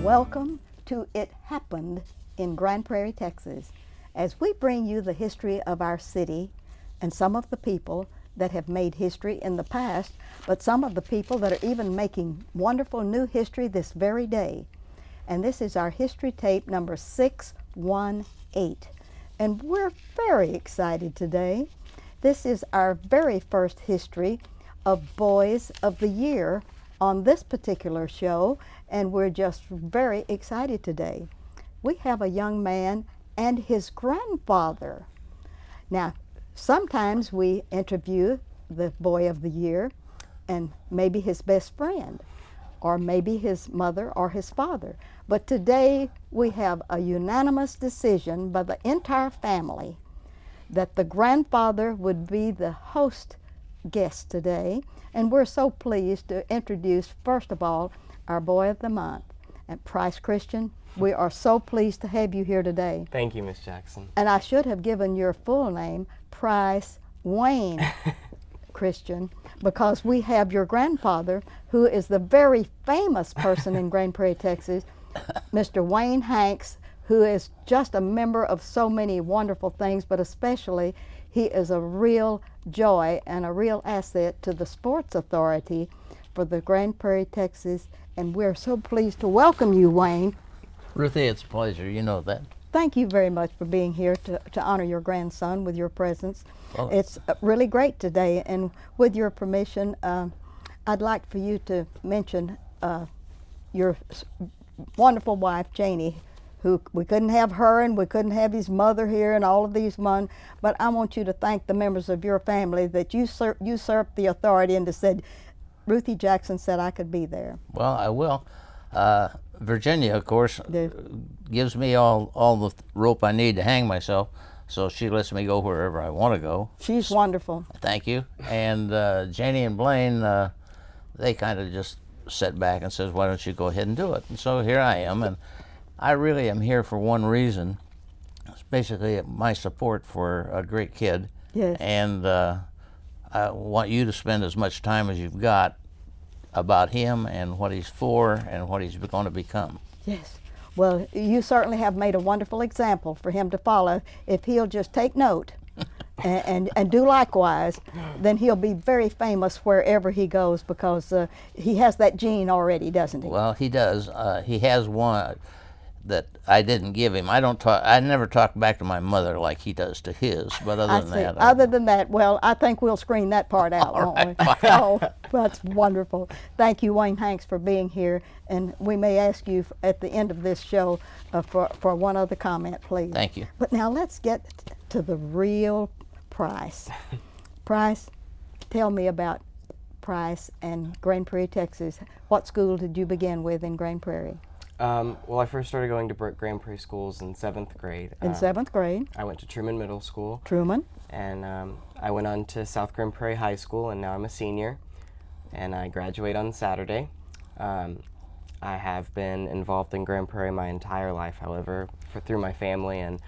Welcome to It Happened in Grand Prairie, Texas, as we bring you the history of our city and some of the people that have made history in the past, but some of the people that are even making wonderful new history this very day. And this is our history tape number 618. And we're very excited today. This is our very first history of Boys of the Year on this particular show, and we're just very excited today. We have a young man and his grandfather. Now, sometimes we interview the Boy of the Year and maybe his best friend, or maybe his mother or his father. But today we have a unanimous decision by the entire family that the grandfather would be the host guest today. And we're so pleased to introduce, first of all, our Boy of the Month. And Price Christian, we are so pleased to have you here today. Thank you, Miss Jackson. And I should have given your full name, Price Wayne Christian, because we have your grandfather, who is the very famous person in Grand Prairie, Texas, Mr. Wayne Hanks, who is just a member of so many wonderful things, but especially he is a real joy and a real asset to the Sports Authority for the Grand Prairie, Texas. And we're so pleased to welcome you, Wayne. Ruthie, it's a pleasure. You know that. Thank you very much for being here to honor your grandson with your presence. Well, it's really great today, and with your permission, I'd like for you to mention your wonderful wife, Janie, who we couldn't have her and we couldn't have his mother here and all of these one, but I want you to thank the members of your family that you usurped the authority and just said, Ruthie Jackson said I could be there. Well, I will. Virginia, of course, gives me all the rope I need to hang myself, so she lets me go wherever I want to go. She's wonderful. Thank you. And Janie and Blaine, they kind of just sat back and says, why don't you go ahead and do it? And so here I am, and I really am here for one reason. It's basically my support for a great kid. Yes. And I want you to spend as much time as you've got about him and what he's for and what he's going to become. Yes. Well, you certainly have made a wonderful example for him to follow. If he'll just take note and do likewise, then he'll be very famous wherever he goes, because he has that gene already, doesn't he? Well, he does. He has one that I didn't give him. I never talk back to my mother like he does to his, but other than that, well, I think we'll screen that part out, won't we? Oh, that's wonderful. Thank you, Wayne Hanks, for being here, and we may ask you at the end of this show for one other comment, please. Thank you. But now let's get to the real Price. Price, tell me about Price and Grand Prairie, Texas. What school did you begin with in Grand Prairie? Well, I first started going to Grand Prairie schools in 7th grade. In 7th grade? I went to Truman Middle School. Truman. And I went on to South Grand Prairie High School, and now I'm a senior. And I graduate on Saturday. I have been involved in Grand Prairie my entire life, however, through my family. And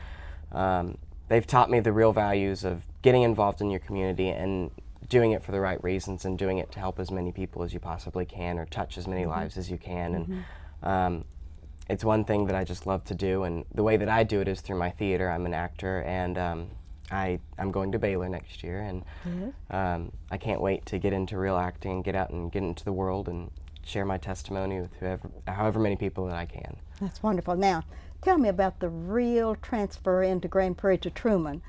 they've taught me the real values of getting involved in your community and doing it for the right reasons and doing it to help as many people as you possibly can, or touch as many lives as you can. And it's one thing that I just love to do, and the way that I do it is through my theater. I'm an actor, and I'm going to Baylor next year, and I can't wait to get into real acting and get out and get into the world and share my testimony with however many people that I can. That's wonderful. Now, tell me about the real transfer into Grand Prairie to Truman.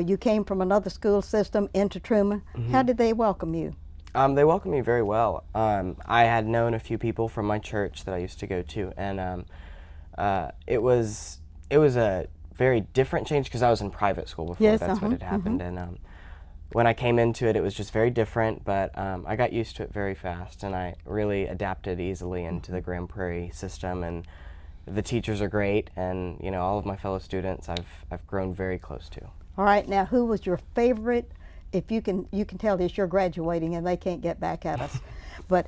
You came from another school system into Truman. How did they welcome you? They welcomed me very well. I had known a few people from my church that I used to go to, and it was a very different change because I was in private school before. Yes, that's what had happened. And when I came into it, it was just very different, but I got used to it very fast, and I really adapted easily into the Grand Prairie system. And the teachers are great, and all of my fellow students I've grown very close to. All right, now who was your favorite? If you can tell this, you're graduating and they can't get back at us, but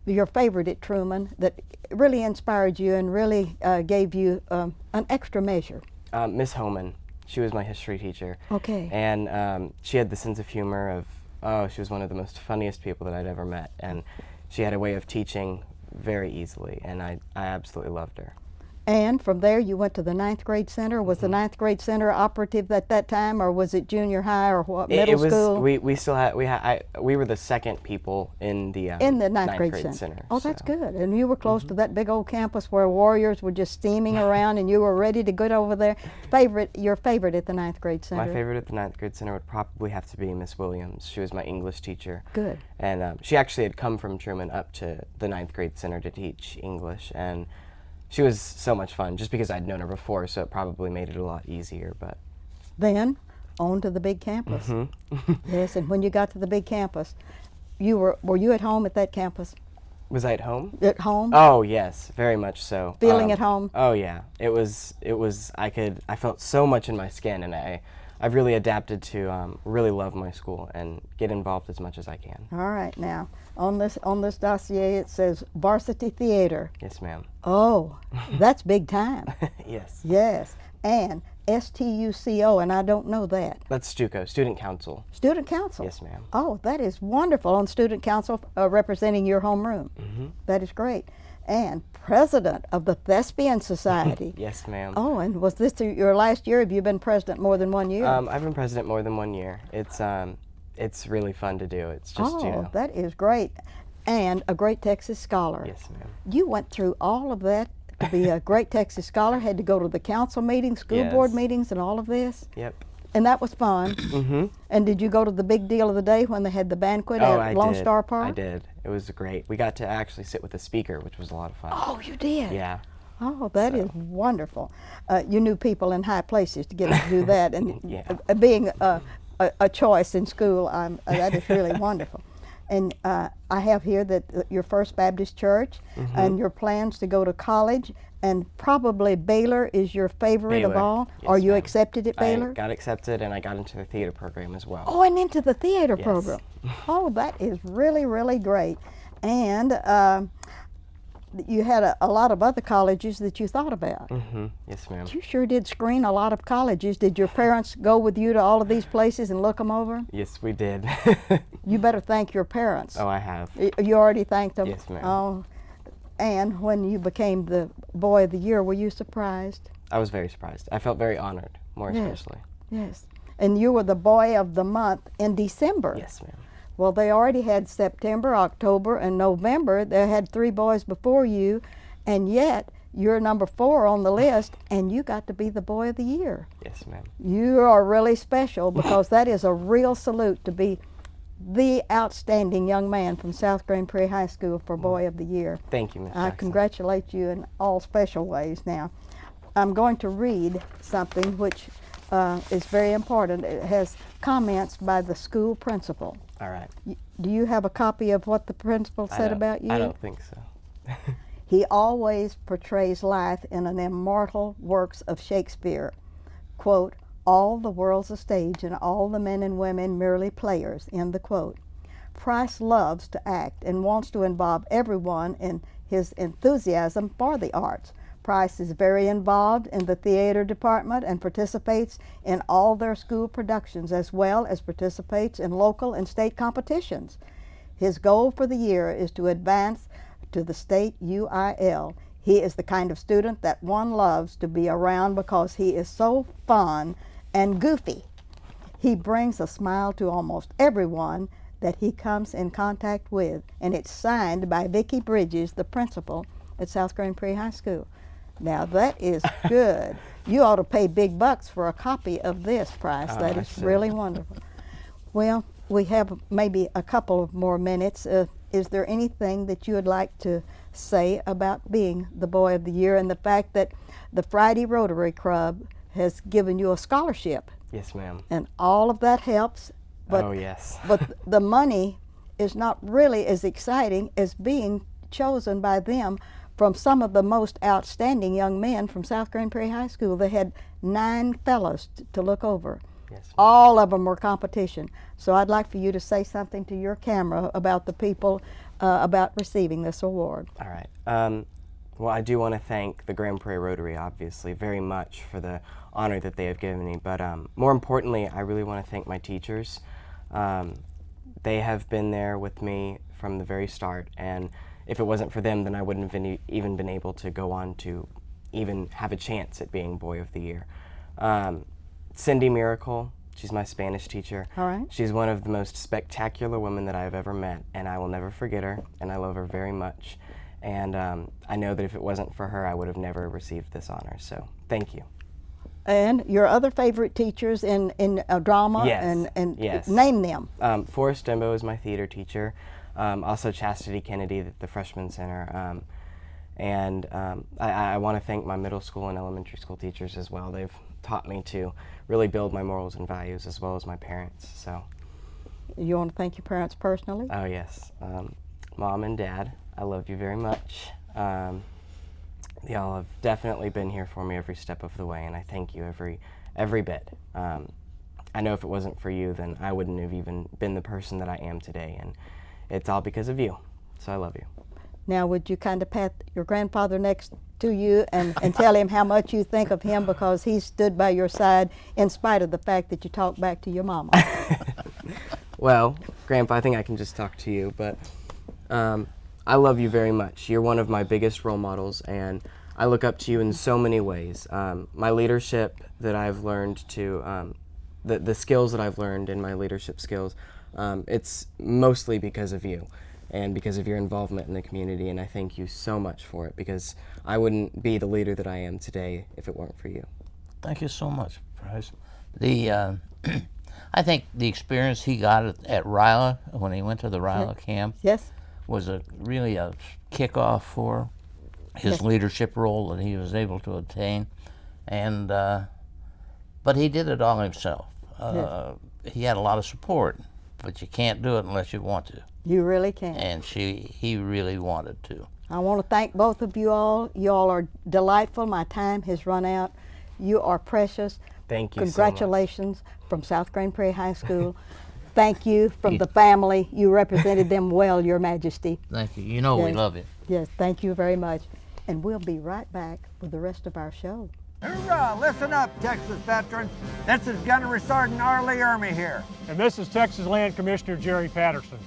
your favorite at Truman that really inspired you and really gave you an extra measure? Miss Homan. She was my history teacher. Okay. And she had the sense of humor of, she was one of the most funniest people that I'd ever met. And she had a way of teaching very easily, and I absolutely loved her. And from there, you went to the ninth grade center. Was the ninth grade center operative at that time, or was it junior high or what, middle It was, school? we still had, we were the second people in the Ninth grade center. Oh, that's so. good. And you were close to that big old campus where warriors were just steaming around, and you were ready to get over there. Your favorite at the ninth grade center? My favorite at the ninth grade center would probably have to be Miss Williams. She was my English teacher. Good. And she actually had come from Truman up to the ninth grade center to teach English, and she was so much fun, just because I'd known her before, so it probably made it a lot easier. But then, on to the big campus. Yes, and when you got to the big campus, were you at home at that campus? Was I at home? At home? Oh yes, very much so. Feeling at home? Oh yeah, it was. I felt so much in my skin, and I've really adapted to really love my school and get involved as much as I can. All right, now on this dossier it says varsity theater. Yes, ma'am. Oh, that's big time. Yes. Yes, and STUCO, and I don't know that. That's STUCO, Student Council. Student Council. Yes, ma'am. Oh, that is wonderful. On Student Council representing your homeroom. That is great. And president of the Thespian Society. Yes, ma'am. Oh, and was this your last year? Have you been president more than 1 year? I've been president more than 1 year. It's really fun to do. It's just, you know. That is great. And a great Texas scholar. Yes, ma'am. You went through all of that to be a great Texas scholar, had to go to the council meetings, school board meetings, and all of this? Yep. And that was fun. And did you go to the big deal of the day when they had the banquet at Lone Star Park? I did. It was great. We got to actually sit with the speaker, which was a lot of fun. Oh, you did? Yeah. Oh, that is wonderful. You knew people in high places to get to do that, and Yeah. Being a choice in school, that is really wonderful. And I have here that your First Baptist Church and your plans to go to college, and probably Baylor is your favorite of Baylor. all. Yes, Are you ma'am. accepted at Baylor? I got accepted, and I got into the theater program as well. Oh, and into the theater Yes. program. Oh, that is really, really great. And you had a lot of other colleges that you thought about. Yes, ma'am. You sure did screen a lot of colleges. Did your parents go with you to all of these places and look them over? Yes, we did. You better thank your parents. Oh, I have. You already thanked them? Yes, ma'am. Oh, and when you became the Boy of the Year, were you surprised? I was very surprised. I felt very honored, more Yes. especially. Yes. And you were the Boy of the Month in December. Yes, ma'am. Well, they already had September, October, and November. They had 3 boys before you, and yet you're number 4 on the list, and you got to be the Boy of the Year. Yes, ma'am. You are really special, because that is a real salute to be the outstanding young man from South Grand Prairie High School for Boy of the Year. Thank you, Ms. I Jackson. congratulate you in all special ways. Now, I'm going to read something which is very important. It has comments by the school principal. All right. Do you have a copy of what the principal said about you? I don't think so. He always portrays life in an immortal works of Shakespeare. Quote, all the world's a stage and all the men and women merely players, end the quote. Price loves to act and wants to involve everyone in his enthusiasm for the arts. Price is very involved in the theater department and participates in all their school productions, as well as participates in local and state competitions. His goal for the year is to advance to the state UIL. He is the kind of student that one loves to be around because he is so fun and goofy. He brings a smile to almost everyone that he comes in contact with, and it's signed by Vicki Bridges, the principal at South Grand Prairie High School. Now that is good. You ought to pay big bucks for a copy of this, Price. That is really wonderful. Well, we have maybe a couple of more minutes. Is there anything that you would like to say about being the Boy of the Year and the fact that the Friday Rotary Club has given you a scholarship? Yes, ma'am. And all of that helps. But, oh, yes. But the money is not really as exciting as being chosen by them from some of the most outstanding young men from South Grand Prairie High School. They had 9 fellows to look over. Yes, ma'am. All of them were competition. So I'd like for you to say something to your camera about the people about receiving this award. All right. Well, I do want to thank the Grand Prairie Rotary, obviously, very much for the honor that they have given me. But more importantly, I really want to thank my teachers. They have been there with me from the very start, and if it wasn't for them, then I wouldn't have even been able to go on to even have a chance at being Boy of the Year. Cindy Miracle, she's my Spanish teacher. All right. She's one of the most spectacular women that I've ever met, and I will never forget her, and I love her very much. And I know that if it wasn't for her, I would have never received this honor, so thank you. And your other favorite teachers in drama? Yes. And Yes. Name them. Forrest Dembo is my theater teacher. Also Chastity Kennedy, the freshman center. And I want to thank my middle school and elementary school teachers as well. They've taught me to really build my morals and values, as well as my parents. So. You want to thank your parents personally? Oh yes, Mom and Dad, I love you very much. Y'all have definitely been here for me every step of the way, and I thank you every bit. I know if it wasn't for you, then I wouldn't have even been the person that I am today, and it's all because of you. So I love you. Now, would you kind of pat your grandfather next to you and tell him how much you think of him, because he stood by your side in spite of the fact that you talked back to your mama? Well, Grandpa, I think I can just talk to you, but I love you very much. You're one of my biggest role models, and I look up to you in so many ways. My leadership that I've learned to, the skills that I've learned in my leadership skills, it's mostly because of you and because of your involvement in the community, and I thank you so much for it, because I wouldn't be the leader that I am today if it weren't for you. Thank you so much, Bryce. I think the experience he got at Ryla, when he went to the Ryla camp, Yes. was really a kickoff for his Yes. leadership role that he was able to obtain, and but he did it all himself. He had a lot of support, but you can't do it unless you want to. You really can. And he really wanted to. I want to thank both of you all. You all are delightful. My time has run out. You are precious. Thank you so much. Congratulations from South Grand Prairie High School. Thank you from the family. You represented them well, Your Majesty. Thank you. You know we Yes. love you. Yes, thank you very much. And we'll be right back with the rest of our show. Hoorah! Listen up, Texas veterans. This is Gunnery Sergeant Arlie Ermy here. And this is Texas Land Commissioner Jerry Patterson.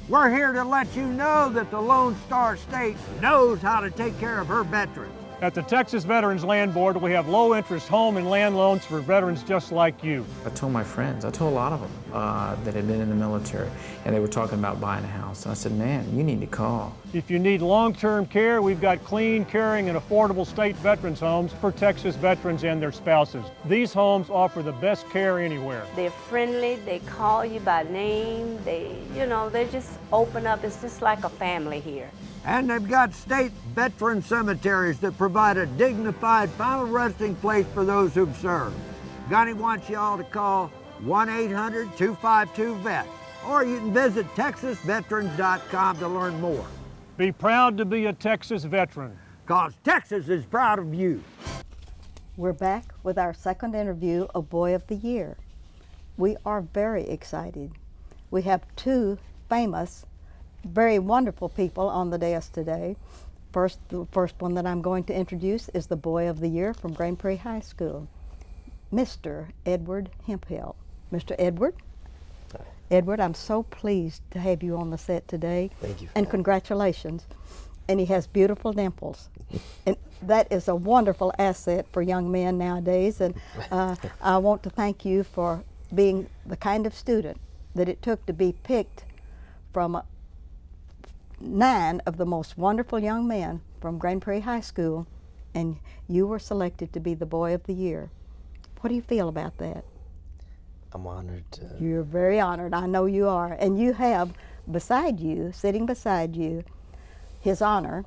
We're here to let you know that the Lone Star State knows how to take care of her veterans. At the Texas Veterans Land Board, we have low-interest home and land loans for veterans just like you. I told my friends, I told a lot of them that had been in the military, and they were talking about buying a house. And I said, man, you need to call. If you need long-term care, we've got clean, caring, and affordable state veterans homes for Texas veterans and their spouses. These homes offer the best care anywhere. They're friendly, they call you by name, they just open up. It's just like a family here. And they've got state veteran cemeteries that provide a dignified final resting place for those who've served. Gunny wants y'all to call 1-800-252-VET, or you can visit texasveterans.com to learn more. Be proud to be a Texas veteran. 'Cause Texas is proud of you. We're back with our second interview of Boy of the Year. We are very excited. We have two famous, very wonderful people on the dais today. The first one that I'm going to introduce is the Boy of the Year from Grand Prairie High School, Mr. Edward Hemphill. Mr. Edward? Edward, I'm so pleased to have you on the set today. Thank you. And congratulations. And he has beautiful dimples. And that is a wonderful asset for young men nowadays. And I want to thank you for being the kind of student that it took to be picked from 9 of the most wonderful young men from Grand Prairie High School, and you were selected to be the Boy of the Year. What do you feel about that? I'm honored to. You're very honored. I know you are. And you have beside you, sitting beside you, His Honor,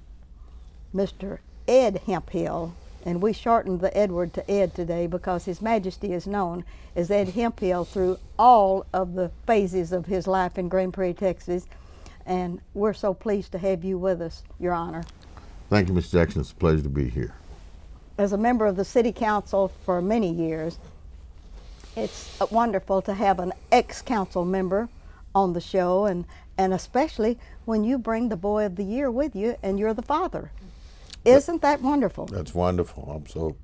Mr. Ed Hemphill. And we shortened the Edward to Ed today because His Majesty is known as Ed Hemphill through all of the phases of his life in Grand Prairie, Texas. And we're so pleased to have you with us, Your Honor. Thank you, Ms. Jackson. It's a pleasure to be here. As a member of the City Council for many years, it's wonderful to have an ex-council member on the show, and especially when you bring the Boy of the Year with you and you're the father. Isn't that wonderful? That's wonderful. I'm so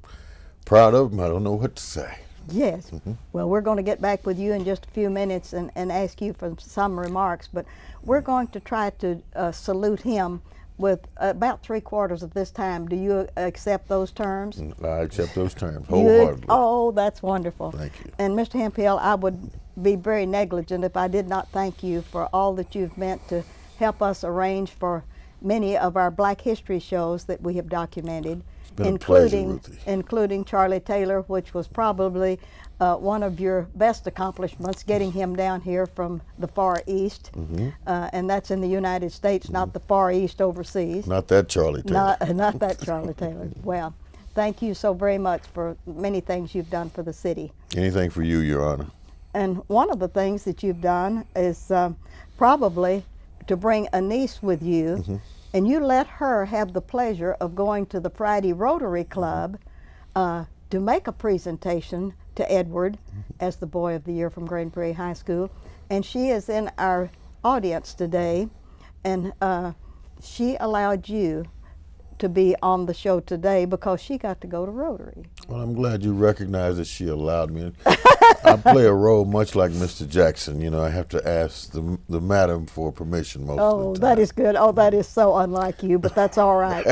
proud of him. I don't know what to say. Yes. Well, we're going to get back with you in just a few minutes and ask you for some remarks, but we're going to try to salute him with about 3/4 of this time. Do you accept those terms? I accept those terms You- wholeheartedly. Oh, that's wonderful. Thank you. And Mr. Hemphill, I would be very negligent if I did not thank you for all that you've meant to help us arrange for many of our Black History shows that we have documented, been a pleasure, Ruthie. including Charlie Taylor, which was probably one of your best accomplishments, getting him down here from the Far East. And that's in the United States, not the Far East overseas. Not that Charlie Taylor. Not that Charlie Taylor. Well, thank you so very much for many things you've done for the city. Anything for you, Your Honor. And one of the things that you've done is probably to bring a niece with you, and you let her have the pleasure of going to the Friday Rotary Club to make a presentation to Edward as the Boy of the Year from Grand Prairie High School. And she is in our audience today, and she allowed you to be on the show today because she got to go to Rotary. Well, I'm glad you recognize that she allowed me. I play a role much like Mr. Jackson. You know, I have to ask the madam for permission most of the time. That is good. Oh, that is so unlike you, but that's all right.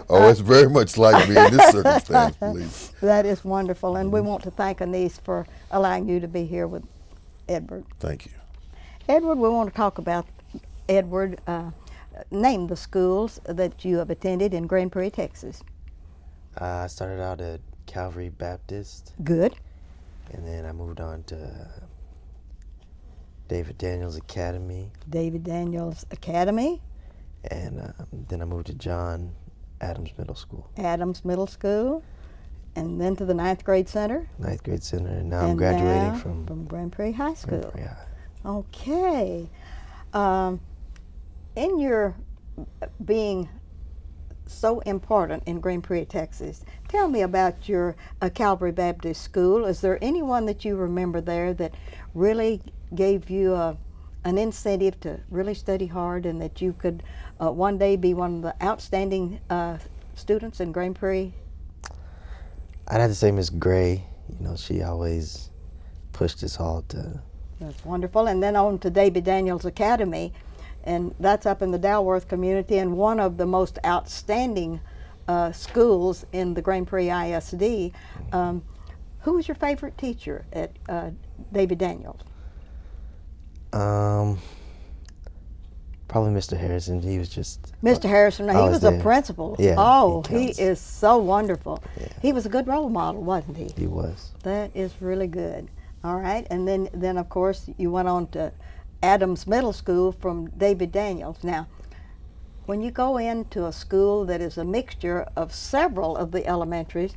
Oh, it's very much like me in this circumstance, please. That is wonderful, and we want to thank Anise for allowing you to be here with Edward. Thank you. Edward, we want to talk about Edward. Name the schools that you have attended in Grand Prairie, Texas. I started out at Calvary Baptist, Good. and then I moved on to David Daniels Academy, David Daniels Academy, and then I moved to John Adams Middle School, Adams Middle School, and then to the 9th Grade Center. 9th grade center, and now I'm and graduating now from Grand Prairie High School. Grand Prairie High. Okay. In your being so important in Grand Prairie, Texas, tell me about your Calvary Baptist School. Is there anyone that you remember there that really gave you an incentive to really study hard, and that you could one day be one of the outstanding students in Grand Prairie? I'd have to say Miss Gray. You know, she always pushed us all to. That's wonderful. And then on to David Daniels Academy, and that's up in the Dalworth community, and one of the most outstanding schools in the Grand Prairie ISD. Who was your favorite teacher at David Daniels? Probably Mr. Harrison. He was just. Mr. Harrison, he was a there. principal. Yeah, Oh, he counts. is so wonderful. Yeah. He was a good role model, wasn't he? He was. That is really good. All right, and then of course you went on to Adams Middle School from David Daniels. Now, when you go into a school that is a mixture of several of the elementaries,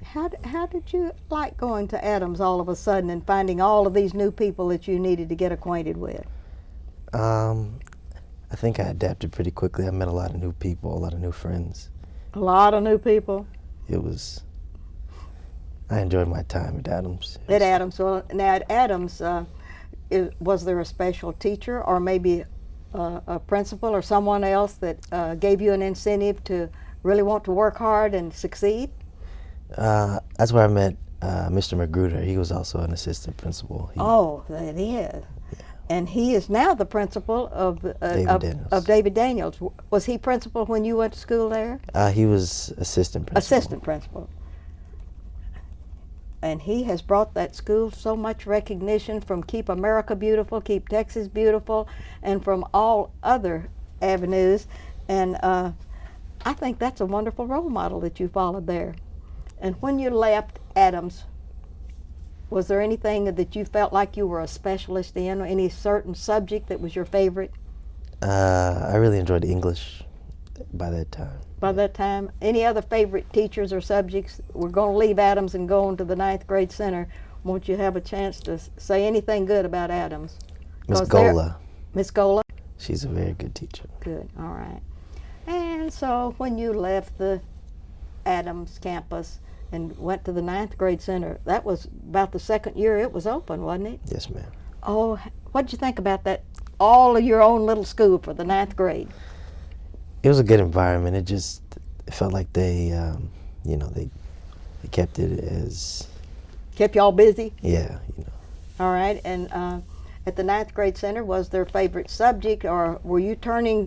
how did you like going to Adams all of a sudden and finding all of these new people that you needed to get acquainted with? I think I adapted pretty quickly. I met a lot of new people, a lot of new friends. A lot of new people I enjoyed my time at Adams. at Adams. Well, now at Adams, was there a special teacher or maybe a principal or someone else that gave you an incentive to really want to work hard and succeed? That's where I met Mr. Magruder. He was also an assistant principal. Oh, that is. And he is now the principal of David Daniels. Was he principal when you went to school there? He was assistant principal. Assistant principal. And he has brought that school so much recognition from Keep America Beautiful, Keep Texas Beautiful, and from all other avenues. And I think that's a wonderful role model that you followed there. And when you left Adams, was there anything that you felt like you were a specialist in, or any certain subject that was your favorite? I really enjoyed English by that time. By that time, any other favorite teachers or subjects? We're going to leave Adams and go on to the 9th Grade Center. Won't you have a chance to say anything good about Adams? Miss Gola. Miss Gola? She's a very good teacher. Good, all right. And so when you left the Adams campus and went to the 9th Grade Center, that was about the second year it was open, wasn't it? Yes, ma'am. Oh, what did you think about that? All of your own little school for the 9th grade. It was a good environment. It felt like they kept it as. Kept y'all busy? Yeah, All right, and at the 9th Grade Center, was their favorite subject, or were you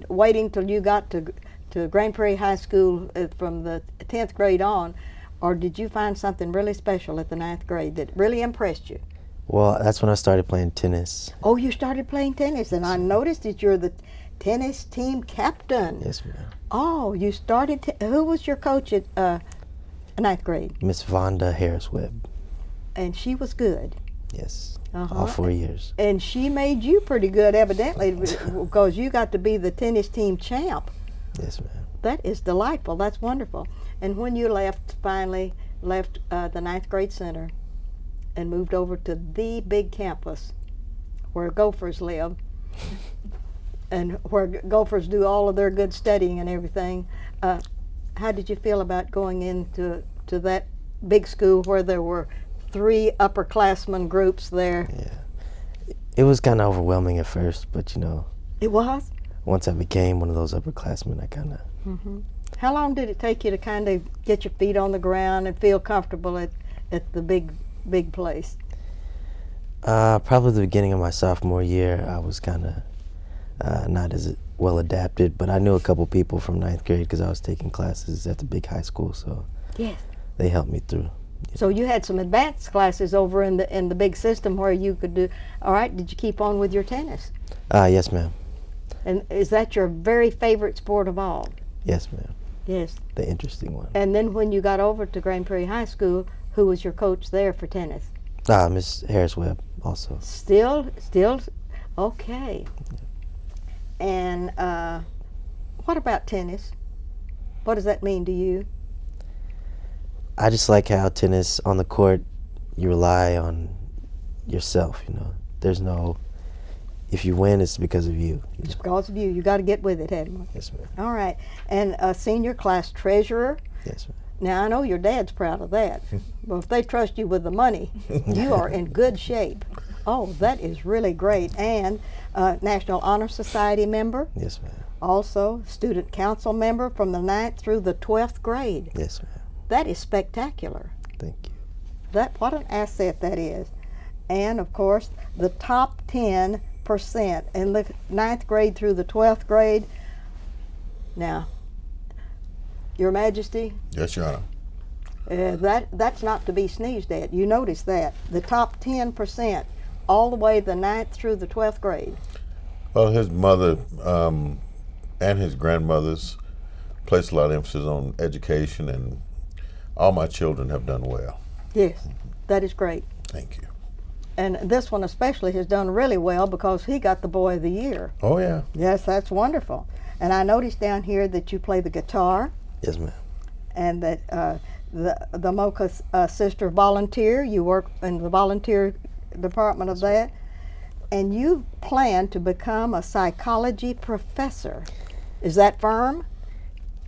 waiting till you got to to Grand Prairie High School from the 10th grade on, or did you find something really special at the 9th grade that really impressed you? Well, that's when I started playing tennis. Oh, you started playing tennis, and I noticed that you're the tennis team captain. Yes, ma'am. Oh, you started. Who was your coach at 9th grade? Miss Vonda Harris-Webb. And she was good. Yes. Uh-huh. All 4 years. And she made you pretty good, evidently, because you got to be the tennis team champ. Yes, ma'am. That is delightful. That's wonderful. And when you finally left the 9th grade center and moved over to the big campus where Gophers live and where Gophers do all of their good studying and everything, how did you feel about going into that big school where there were 3 upperclassmen groups there? Yeah. It was kind of overwhelming at first, but It was? once I became one of those upperclassmen, I kind of... Mm-hmm. How long did it take you to kind of get your feet on the ground and feel comfortable at the big place? Probably the beginning of my sophomore year, I was kind of not as well adapted, but I knew a couple people from 9th grade because I was taking classes at the big high school, so Yes. they helped me through. So you had some advanced classes over in the big system where you could do. All right. Did you keep on with your tennis? Yes, ma'am. And is that your very favorite sport of all? Yes, ma'am. Yes. The interesting one. And then when you got over to Grand Prairie High School, who was your coach there for tennis? Miss Harris-Webb also. Still, okay. And what about tennis? What does that mean to you? I just like how tennis on the court, you rely on yourself, There's no, if you win, it's because of you. It's because of you. You got to get with it, Edmund. Yes, ma'am. All right. And senior class treasurer. Yes, ma'am. Now, I know your dad's proud of that, but if they trust you with the money, you are in good shape. Oh, that is really great. And National Honor Society member. Yes, ma'am. Also, student council member from the 9th through the 12th grade. Yes, ma'am. That is spectacular. Thank you. What an asset that is. And, of course, the top 10% in the 9th grade through the 12th grade. Now, Your Majesty, Yes, Your Honor. that's not to be sneezed at. You notice that. The top 10%, all the way the 9th through the 12th grade. Well, his mother and his grandmothers placed a lot of emphasis on education, and all my children have done well. Yes, that is great. Thank you. And this one especially has done really well because he got the Boy of the Year. Oh, yeah. Yes, that's wonderful. And I noticed down here that you play the guitar. Yes, ma'am. And that the Mocha Sister volunteer. You work in the volunteer department of that. And you plan to become a psychology professor. Is that firm?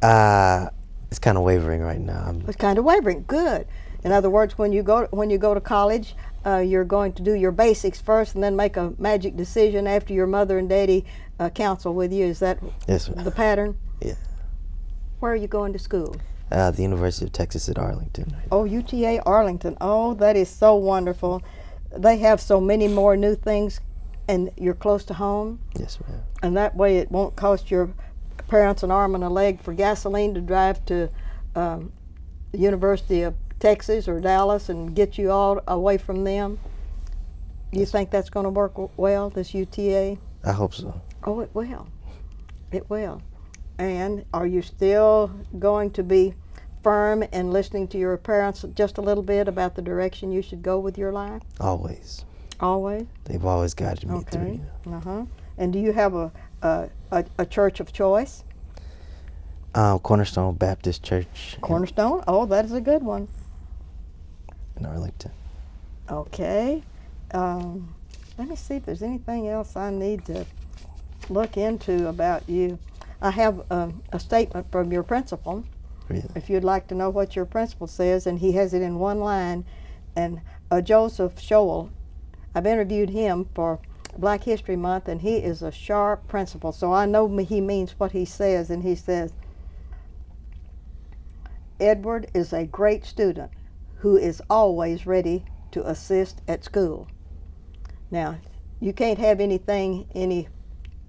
It's kind of wavering right now. It's kind of wavering. Good. In other words, when you go to college, you're going to do your basics first, and then make a magic decision after your mother and daddy counsel with you. Is that Yes, ma'am. the pattern? Yeah. Where are you going to school? The University of Texas at Arlington. Right? Oh, UTA Arlington. Oh, that is so wonderful. They have so many more new things, and you're close to home. Yes, ma'am. And that way it won't cost your parents an arm and a leg for gasoline to drive to the University of Texas or Dallas and get you all away from them. Do you think that's going to work well, this UTA? I hope so. Oh, it will. It will. And are you still going to be firm in listening to your parents just a little bit about the direction you should go with your life? Always. Always? They've always guided me through. Uh-huh. And do you have a church of choice? Cornerstone Baptist Church. Cornerstone? Oh, that is a good one. In Arlington. Okay. Let me see if there's anything else I need to look into about you. I have a statement from your principal. Really? If you'd like to know what your principal says, and he has it in one line. And Joseph Scholl, I've interviewed him for Black History Month, and he is a sharp principal, so I know he means what he says. And he says, Edward is a great student who is always ready to assist at school. Now, you can't have anything any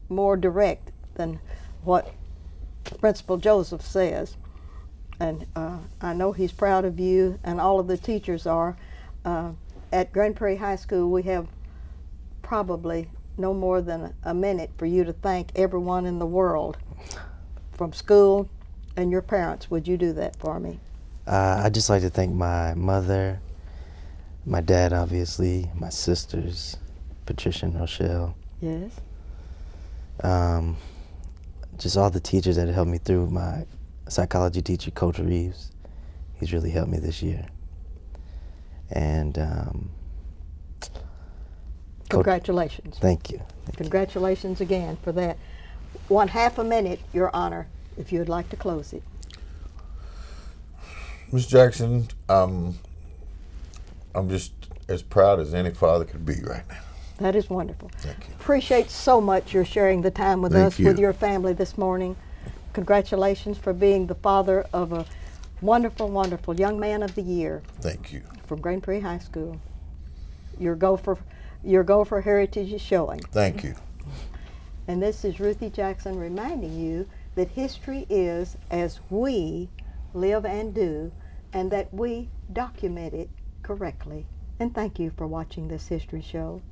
more direct than what Principal Joseph says. And I know he's proud of you, and all of the teachers are. At Grand Prairie High School, we have probably no more than a minute for you to thank everyone in the world, from school and your parents. Would you do that for me? I'd just like to thank my mother, my dad, obviously, my sisters, Patricia and Rochelle. Yes. Just all the teachers that helped me through. My psychology teacher, Coach Reeves. He's really helped me this year. And Congratulations. Thank you. Congratulations again for that. 1/2 a minute, Your Honor, if you would like to close it. Ms. Jackson, I'm just as proud as any father could be right now. That is wonderful. Thank you. Appreciate so much your sharing the time with Thank us, you. with your family this morning. Congratulations for being the father of a wonderful, wonderful Young Man of the Year Thank you. from Grand Prairie High School. Your Gopher heritage is showing. Thank you. And this is Ruthie Jackson reminding you that history is as we live and do, and that we document it correctly. And thank you for watching this history show.